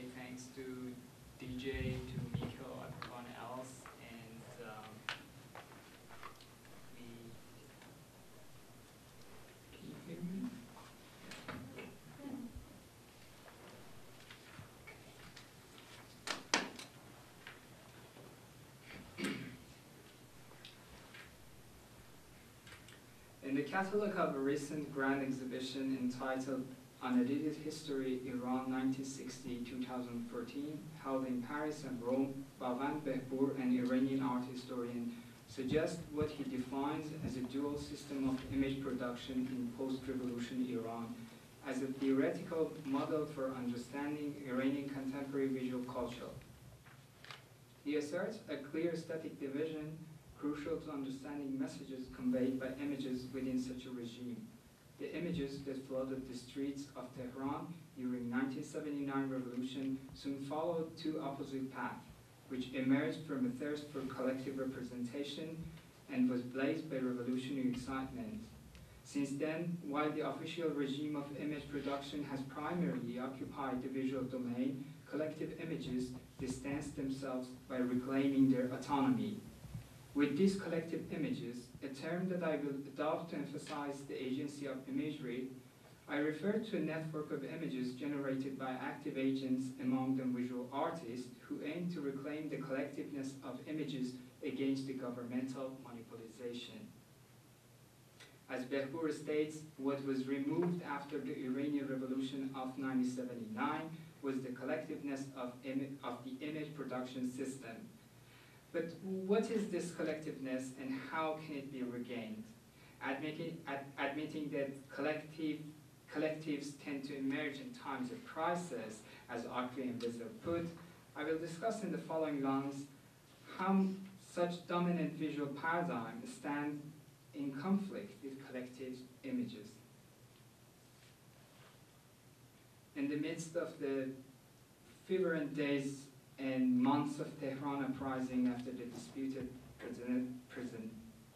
say thanks to DJ, to Miko, everyone else, and can you hear me? In the catalog of a recent grand exhibition entitled Unedited History, Iran 1960-2014, held in Paris and Rome, Esmailpour, an Iranian art historian, suggests what he defines as a dual system of image production in post-revolution Iran as a theoretical model for understanding Iranian contemporary visual culture. He asserts a clear aesthetic division crucial to understanding messages conveyed by images within such a regime. The images that flooded the streets of Tehran during 1979 revolution soon followed two opposite paths, which emerged from a thirst for collective representation and was blazed by revolutionary excitement. Since then, while the official regime of image production has primarily occupied the visual domain, collective images distance themselves by reclaiming their autonomy. With these collective images, a term that I will adopt to emphasize the agency of imagery, I refer to a network of images generated by active agents, among them visual artists, who aim to reclaim the collectiveness of images against the governmental monopolization. As Behbour states, what was removed after the Iranian Revolution of 1979 was the collectiveness of the image production system. But what is this collectiveness and how can it be regained? Admitting that collectives tend to emerge in times of crisis, as Autry and Visser put, I will discuss in the following lines how such dominant visual paradigms stand in conflict with collective images. In the midst of the fervent days and months of Tehran uprising after the disputed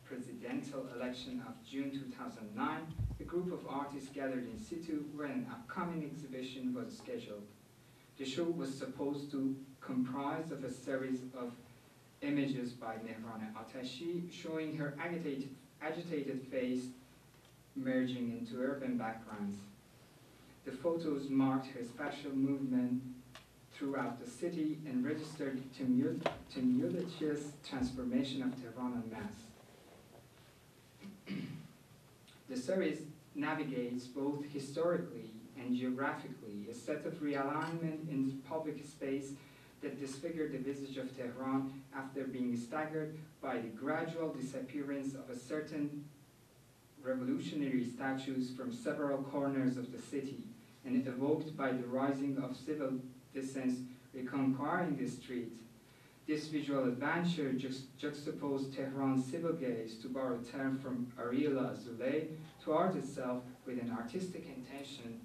presidential election of June 2009, a group of artists gathered in situ where an upcoming exhibition was scheduled. The show was supposed to comprise of a series of images by Mehran Ateshi showing her agitated face merging into urban backgrounds. The photos marked her spatial movement throughout the city and registered tumultuous transformation of Tehran en masse. The series navigates both historically and geographically a set of realignment in public space that disfigured the visage of Tehran after being staggered by the gradual disappearance of a certain revolutionary statues from several corners of the city, and evoked by the rising of civil dissents reconquiring the street. This visual adventure juxtaposed Tehran's civil gaze, to borrow a term from Ariela Zuley, to art itself with an artistic intention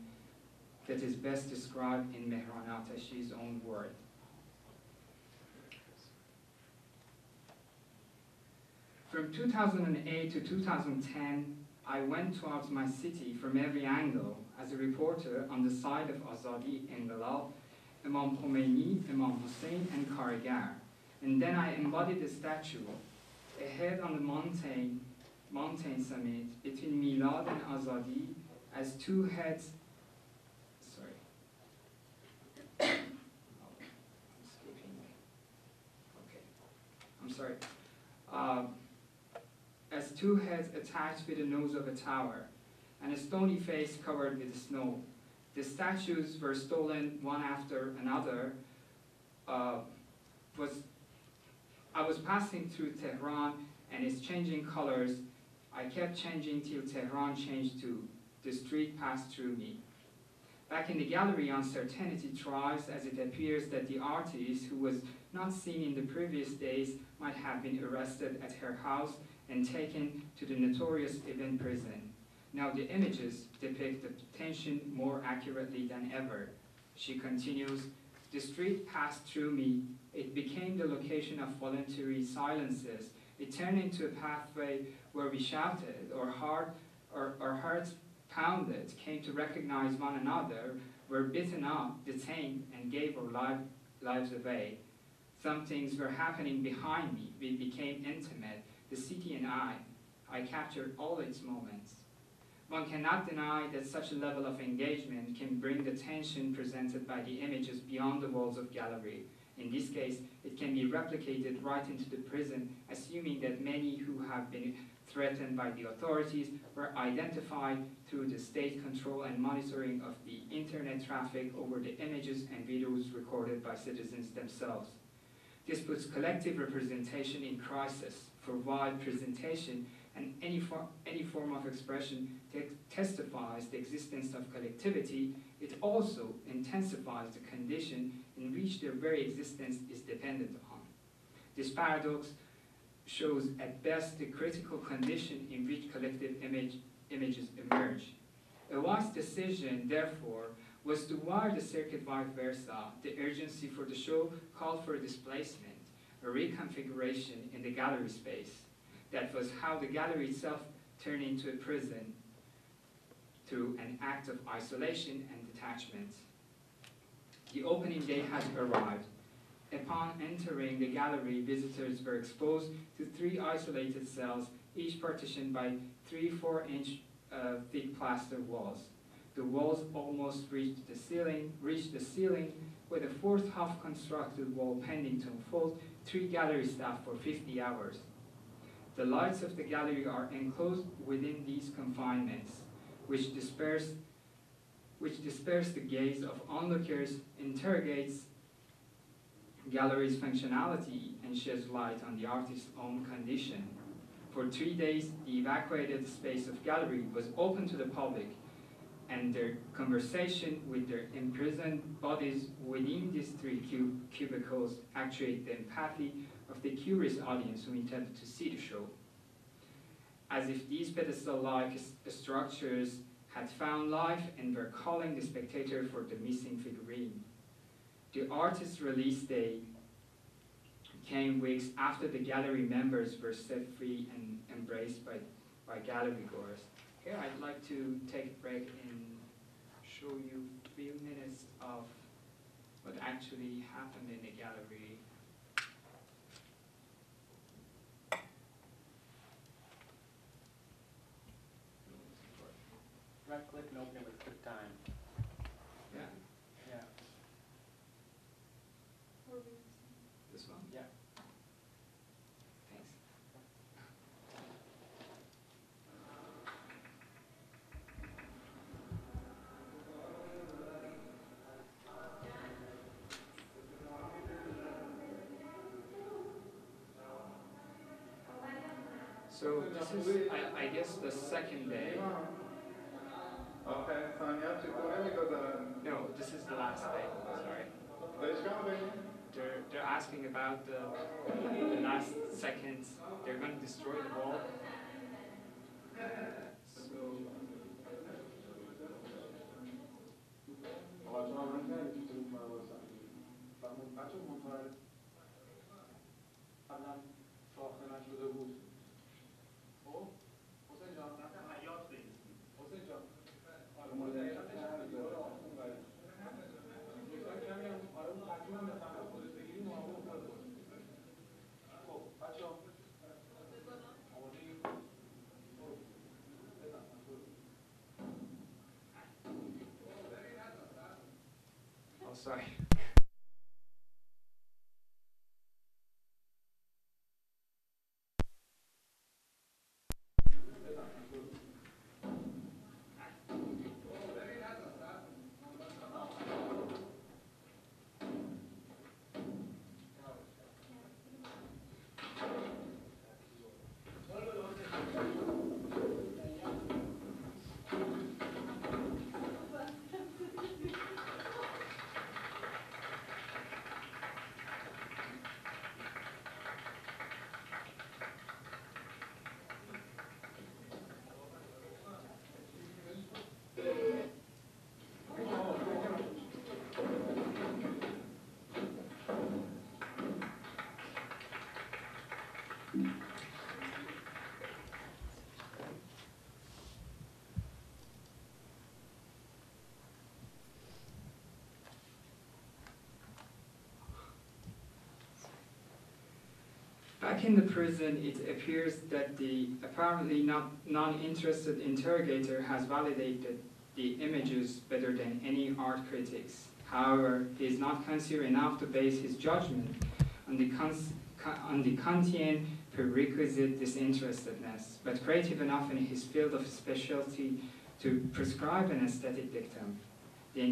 that is best described in Mehran Ateshi's own word. From 2008 to 2010, I went towards my city from every angle as a reporter on the side of Azadi, Enqilab, Imam Khomeini, Imam Hussein, and Karigar. And then I embodied a statue, a head on the mountain summit between Milad and Azadi as two heads, as two heads attached with the nose of a tower, and a stony face covered with snow. The statues were stolen one after another. I was passing through Tehran and its changing colors. I kept changing till Tehran changed too. The street passed through me. Back in the gallery, uncertainty thrives as it appears that the artist, who was not seen in the previous days, might have been arrested at her house and taken to the notorious Evin prison. Now the images depict the tension more accurately than ever. She continues, the street passed through me. It became the location of voluntary silences. It turned into a pathway where we shouted, our hearts pounded, came to recognize one another, were beaten up, detained, and gave our lives away. Some things were happening behind me. We became intimate. The city and I captured all its moments. One cannot deny that such a level of engagement can bring the tension presented by the images beyond the walls of gallery. In this case, it can be replicated right into the prison, assuming that many who have been threatened by the authorities were identified through the state control and monitoring of the internet traffic over the images and videos recorded by citizens themselves. This puts collective representation in crisis. For while presentation and any form of expression testifies the existence of collectivity, it also intensifies the condition in which their very existence is dependent on. This paradox shows at best the critical condition in which collective images emerge. A wise decision, therefore, was to wire the circuit vice versa. The urgency for the show called for a displacement, a reconfiguration in the gallery space. That was how the gallery itself turned into a prison through an act of isolation and detachment. The opening day had arrived. Upon entering the gallery, visitors were exposed to 3 isolated cells, each partitioned by 3 4-inch thick plaster walls. The walls almost reached the ceiling, with a 4th half-constructed wall pending to unfold 3 gallery staff for 50 hours. The lights of the gallery are enclosed within these confinements, which disperse the gaze of onlookers, interrogates gallery's functionality, and sheds light on the artist's own condition. For 3 days, the evacuated space of gallery was open to the public, and their conversation with their imprisoned bodies within these 3 cubicles actuate the empathy of the curious audience who intended to see the show. As if these pedestal-like structures had found life and were calling the spectator for the missing figurine. The artist's release day came weeks after the gallery members were set free and embraced by gallery goers. Here I'd like to take a break and show you a few minutes of what actually happened in the gallery. Right click and open it with quick time. Yeah, Yeah. this one? Yeah. Thanks. So this is, I guess, the second day. No, this is the last day. Sorry. They're asking about the last seconds. They're going to destroy the wall. Oh, sorry. Back in the prison, it appears that the apparently non-interested interrogator has validated the images better than any art critics. However, he is not considered enough to base his judgment on the Kantian prerequisite disinterestedness, but creative enough in his field of specialty to prescribe an aesthetic dictum. The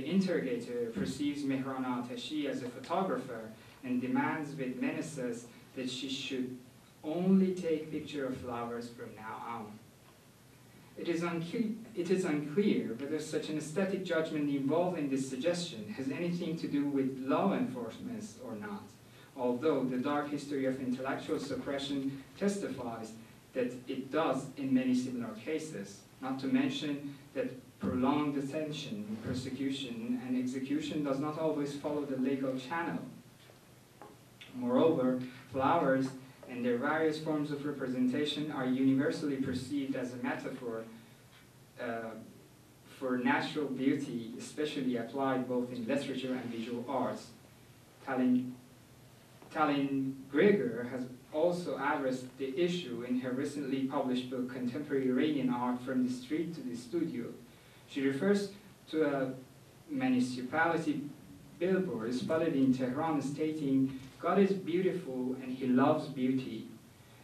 interrogator perceives Mehran Ateshi as a photographer and demands with menaces that she should only take pictures of flowers from now on. It is unclear whether such an aesthetic judgment involved in this suggestion has anything to do with law enforcement or not, although the dark history of intellectual suppression testifies that it does in many similar cases, not to mention that prolonged detention, persecution, and execution does not always follow the legal channel. Moreover, flowers and their various forms of representation are universally perceived as a metaphor for natural beauty, especially applied both in literature and visual arts. Talin Greger has also addressed the issue in her recently published book, Contemporary Iranian Art from the Street to the Studio. She refers to a municipality billboard spotted in Tehran stating, "God is beautiful and he loves beauty,"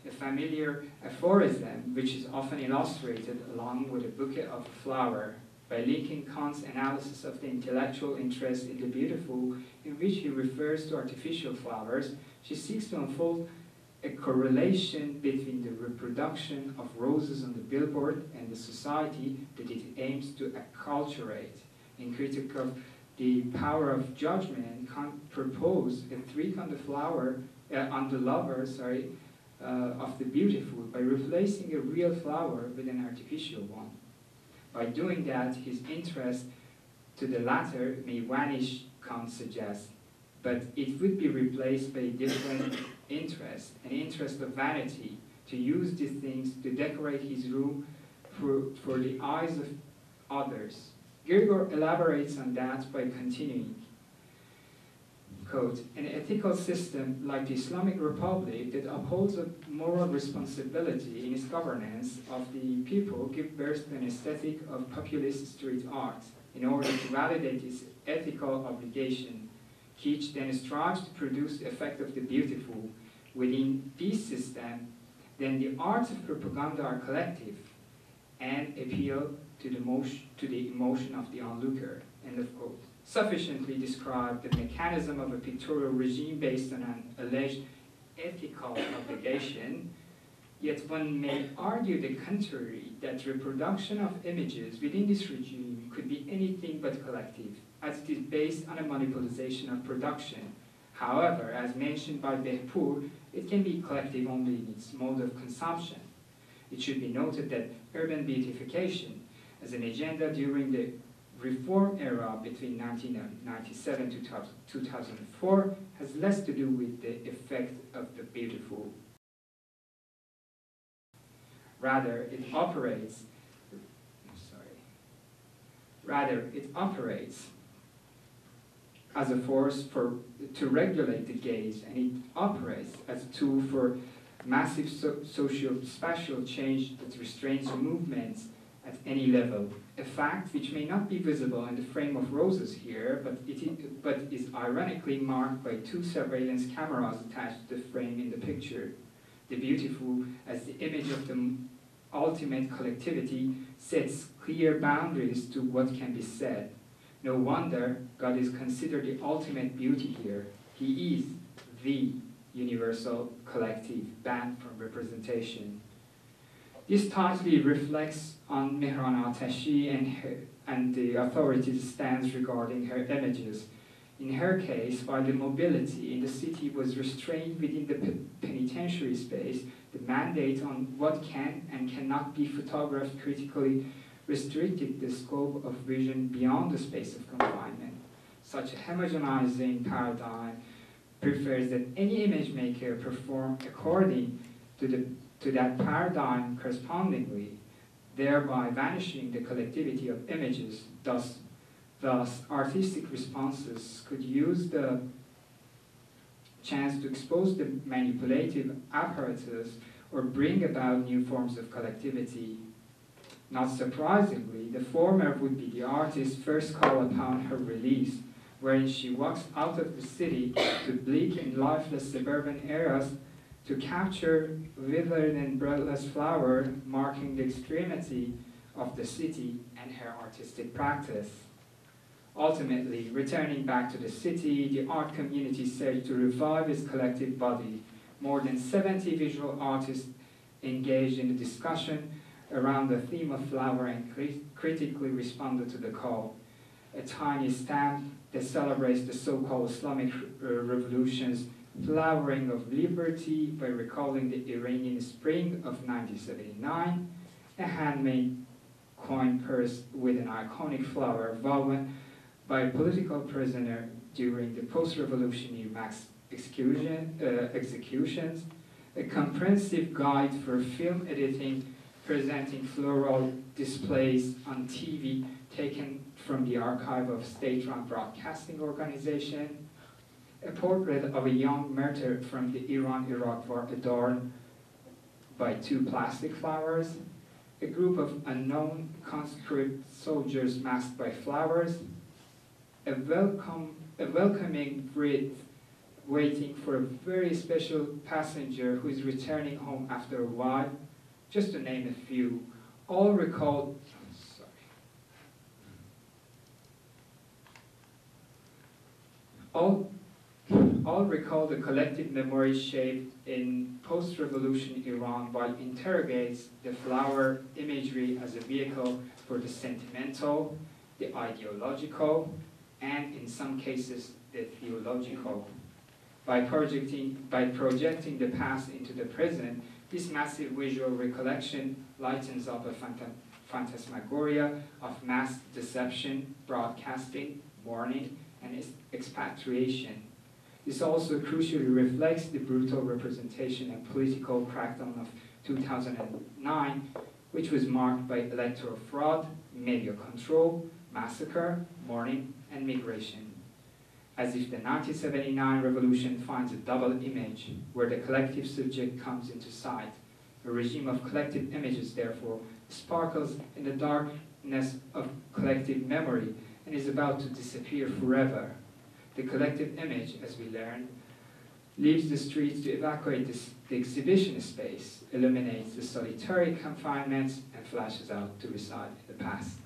a familiar aphorism which is often illustrated along with a bouquet of a flower. By linking Kant's analysis of the intellectual interest in the beautiful, in which he refers to artificial flowers, she seeks to unfold a correlation between the reproduction of roses on the billboard and the society that it aims to acculturate. In critique of the power of judgment, Kant proposed a trick on the lover of the beautiful by replacing a real flower with an artificial one. By doing that, his interest to the latter may vanish, Kant suggests, but it would be replaced by a different interest, an interest of vanity, to use these things to decorate his room for the eyes of others. Gregor elaborates on that by continuing, quote, "An ethical system like the Islamic Republic that upholds a moral responsibility in its governance of the people give birth to an aesthetic of populist street art. In order to validate its ethical obligation, Kitsch then strives to produce the effect of the beautiful. Within this system, then the arts of propaganda are collective and appeal to the emotion of the onlooker," end of quote. Sufficiently describe the mechanism of a pictorial regime based on an alleged ethical obligation, yet one may argue the contrary, that reproduction of images within this regime could be anything but collective, as it is based on a monopolization of production. However, as mentioned by Esmailpour, it can be collective only in its mode of consumption. It should be noted that urban beautification as an agenda during the reform era between 1997 to 2004 has less to do with the effect of the beautiful. Rather, it operates as a force to regulate the gaze, and it operates as a tool for massive social-spatial change that restrains movements at any level, a fact which may not be visible in the frame of roses here, but is ironically marked by two surveillance cameras attached to the frame in the picture. The beautiful, as the image of the ultimate collectivity, sets clear boundaries to what can be said. No wonder God is considered the ultimate beauty here. He is the universal collective banned from representation. This tightly reflects on Mehran Ateshi and the authorities' stance regarding her images. In her case, while the mobility in the city was restrained within the penitentiary space, the mandate on what can and cannot be photographed critically restricted the scope of vision beyond the space of confinement. Such a homogenizing paradigm prefers that any image maker perform according to that paradigm correspondingly, thereby vanishing the collectivity of images. Thus, artistic responses could use the chance to expose the manipulative apparatus or bring about new forms of collectivity. Not surprisingly, the former would be the artist's first call upon her release, wherein she walks out of the city to bleak and lifeless suburban areas to capture withered and breathless flower, marking the extremity of the city and her artistic practice. Ultimately, returning back to the city, the art community searched to revive its collective body. More than 70 visual artists engaged in the discussion around the theme of flower and critically responded to the call. A tiny stand that celebrates the so-called Islamic revolution's flowering of liberty by recalling the Iranian Spring of 1979, a handmade coin purse with an iconic flower woven by a political prisoner during the post-revolutionary mass executions, a comprehensive guide for film editing presenting floral displays on TV taken from the archive of state-run broadcasting organization, a portrait of a young martyr from the Iran-Iraq War adorned by 2 plastic flowers, a group of unknown conscript soldiers masked by flowers, a welcoming bridge waiting for a very special passenger who is returning home after a while, just to name a few, all recall the collective memory shaped in post-revolution Iran while interrogates the flower imagery as a vehicle for the sentimental, the ideological, and in some cases, the theological. By projecting the past into the present, this massive visual recollection lightens up a phantasmagoria of mass deception, broadcasting, mourning, and expatriation. This also crucially reflects the brutal representation and political crackdown of 2009, which was marked by electoral fraud, media control, massacre, mourning, and migration. As if the 1979 revolution finds a double image, where the collective subject comes into sight. A regime of collective images, therefore, sparkles in the darkness of collective memory and is about to disappear forever. The collective image, as we learned, leaves the streets to evacuate the exhibition space, eliminates the solitary confinements, and flashes out to reside in the past.